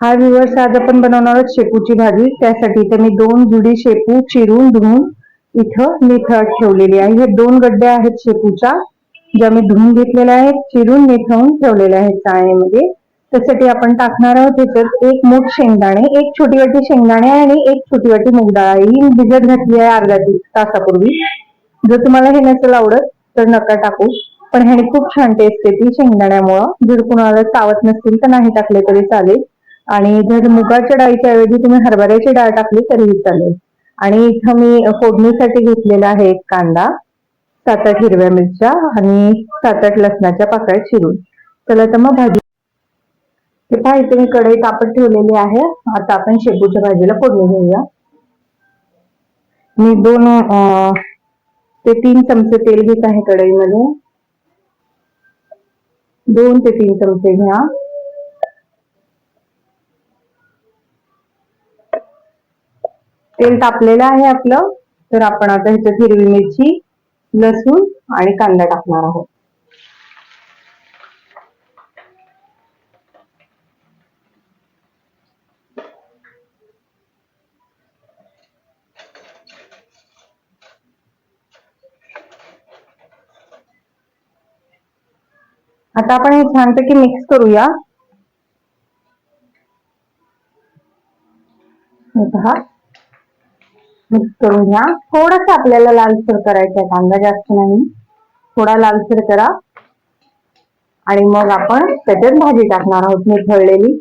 हा व्ह्यूअर्स, आज आपण बनवणार आहोत शेपूची भाजी. त्यासाठी इथे मी 2 जुडी शेपू चिरून धुवून इथं निथळत ठेवलेली आहे. हे 2 गड्ड्या आहेत शेपूच्या, ज्या मी धुवून घेतलेल्या आहेत, चिरून निथळून ठेवलेल्या आहेत चाळणीमध्ये. त्यासाठी आपण टाकणार आहोत त्याच्यात 1 मूठ शेंगदाणे, 1 छोटी वाटी शेंगदाणे आणि 1 छोटी वाटी मूग डाळ. ही भिजत घातली आहे अर्ध्या तासापूर्वी. जर तुम्हाला हे नसेल आवडत तर नका टाकू, पण ह्याने खूप छान टेस्ट येते शेंगदाण्यामुळं. जर कुणाला चावत नसतील तर नाही टाकले तरी चालेल. आणि जर मुगाच्या डाळीच्या ऐवजी तुम्ही हरभऱ्याची डाळ टाकली तरीही चालेल. आणि इथं मी फोडणीसाठी घेतलेला आहे 1 कांदा, 7-8 हिरव्या मिरच्या आणि 7-8 लसणाच्या पाकळ्या चिरून. चला तर मग भाजी. हे पहा, इथे मी कढई तापत ठेवलेली आहे. आता आपण शेपूच्या भाजीला फोडणी घेऊया. मी 2 ते 3 चमचे तेल घेत आहे कढईमध्ये. 2 ते 3 चमचे घ्या. तेल तापलेलं आहे आपलं, तर आपण आता ह्याच्यात हिरवी मिरची, लसूण आणि कांदा टाकणार आहोत. आता आपण हे छानपैकी मिक्स करूया. पहा, मिक्स करून घ्या. थोडासा आपल्याला लालसर करायचा आहे कांदा, जास्त नाही. थोडा लालसर करा आणि मग आपण त्याच्यात भाजी टाकणार आहोत निथळलेली.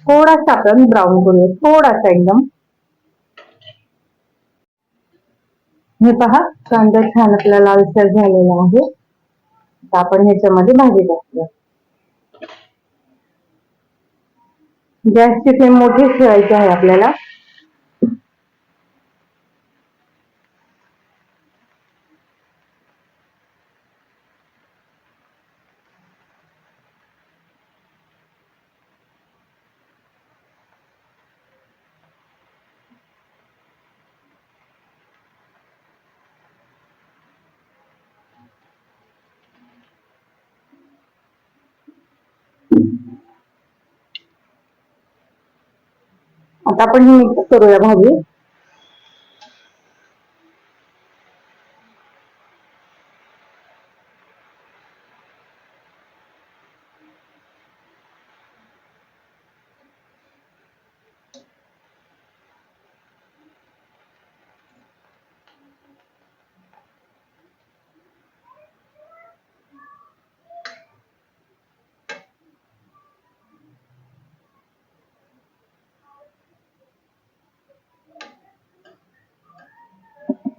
थोडासा आपण ब्राऊन करूया, थोडासा एकदम. हे पहा, कांदा छान आपला लालसर झालेला आहे. आता आपण ह्याच्यामध्ये भाजी टाकूया. गॅसची फ्लेम मोठी ठेवायची आहे आपल्याला. आता आपण ही मिक्स करूया भाजी.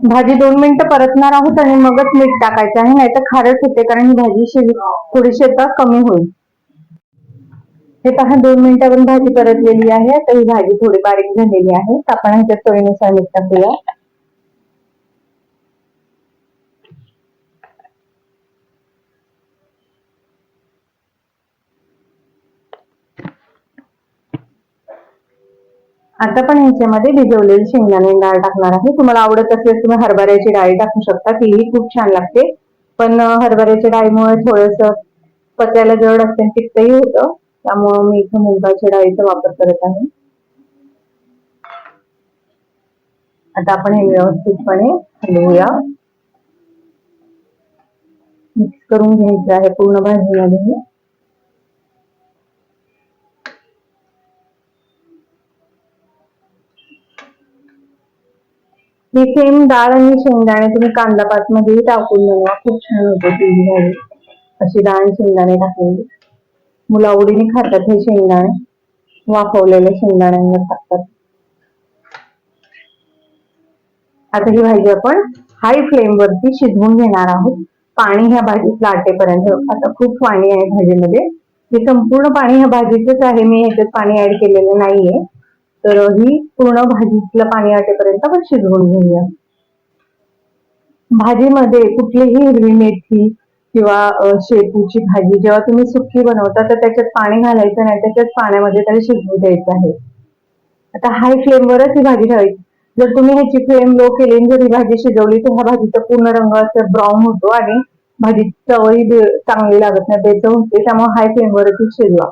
भाजी 2 मिनिटं परतणार आहोत आणि मगच मीठ टाकायचं आहे, नाहीतर खारट होते, कारण ही भाजी थोडीशी आता कमी होईल. हे पहा, 2 मिनिटांवरून भाजी परतलेली आहे. आता ही भाजी थोडी बारीक झालेली आहे. आपण ह्याच्यात चवीनुसार मीठ टाकूया. आता पण ह्याच्यामध्ये भिजवलेली शेंगदाणे डाळ टाकणार आहे. तुम्हाला आवडत असेल तुम्ही हरभऱ्याची डाळ टाकू शकता, तीही खूप छान लागते. पण हरभऱ्याच्या डाळीमुळे थोडंसं पचायला जड असते, तिखटही होतं. त्यामुळे मी इथं मुगाच्या डाळीचा वापर करत आहे. आता आपण हे व्यवस्थितपणे हलवूया. मिक्स करून घ्यायचं आहे पूर्ण भाजीमध्ये. ही सेम डाळ आणि शेंगदाणे तुम्ही कांदा पात मध्ये टाकून बनवा, खूप छान होते ती भाजी. अशी डाळ आणि शेंगदाणे टाकलेली मुलं आवडीने खातात. हे शेंगदाणे वाफवलेले शेंगदाण्यांवर टाकतात. आता ही भाजी आपण हाय फ्लेम वरती शिजवून घेणार आहोत, पाणी ह्या भाजीत लाटेपर्यंत. आता खूप पाणी आहे भाजीमध्ये, हे संपूर्ण पाणी ह्या भाजीचंच आहे, मी ह्याच्यात पाणी ऍड केलेलं नाहीये. तर ही पूर्ण भाजीतलं पाणी आटेपर्यंत आपण शिजवून घेऊया. भाजीमध्ये कुठलीही हिरवी मेथी किंवा शेपूची भाजी जेव्हा तुम्ही सुकी बनवता तर त्याच्यात पाणी घालायचं नाही, त्याच्याच पाण्यामध्ये त्याला शिजवू द्यायचं आहे. आता हाय फ्लेमवरच ही भाजी ठेवायची. जर तुम्ही ह्याची फ्लेम लो केली जर ही भाजी शिजवली तर ह्या भाजीचा पूर्ण रंग असं ब्राऊन होतो आणि भाजी चवही चांगली लागत नाही, बेचव होते. त्यामुळे हाय फ्लेमवरती शिजवा.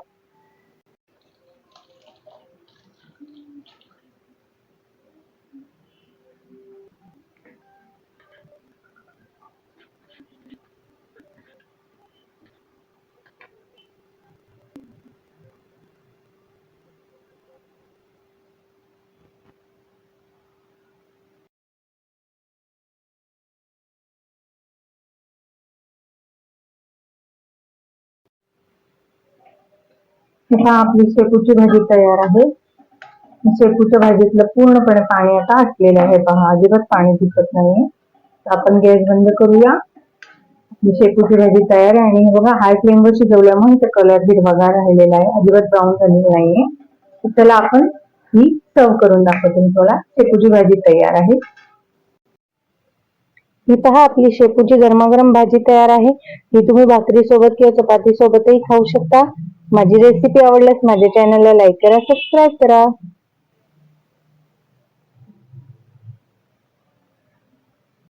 आता आपली शेपूची भाजी तयार आहे. शेपूच्या भाजीतलं पूर्णपणे पाणी आता आटलेलं आहे. पहा, अजिबात पाणी दिसत नाहीये. आपण गॅस बंद करूया. आपली शेपूची भाजी तयार आहे आणि बघा हाय फ्लेमवर शिजवल्यामुळे कलर हिरवागार राहिलेला आहे, अजिबात ब्राऊन झालेली नाहीये. त्याला आपण ही सर्व करून दाखवते मी तुम्हाला. शेपूची भाजी तयार आहे. ही पहा, आपली शेपूची गरमागरम भाजी तयार आहे. ही तुम्ही भाकरी सोबत किंवा चपाती सोबतही खाऊ शकता. माझी रेसिपी आवडल्यास माझ्या चॅनलला लाईक करा, सबस्क्राईब करा.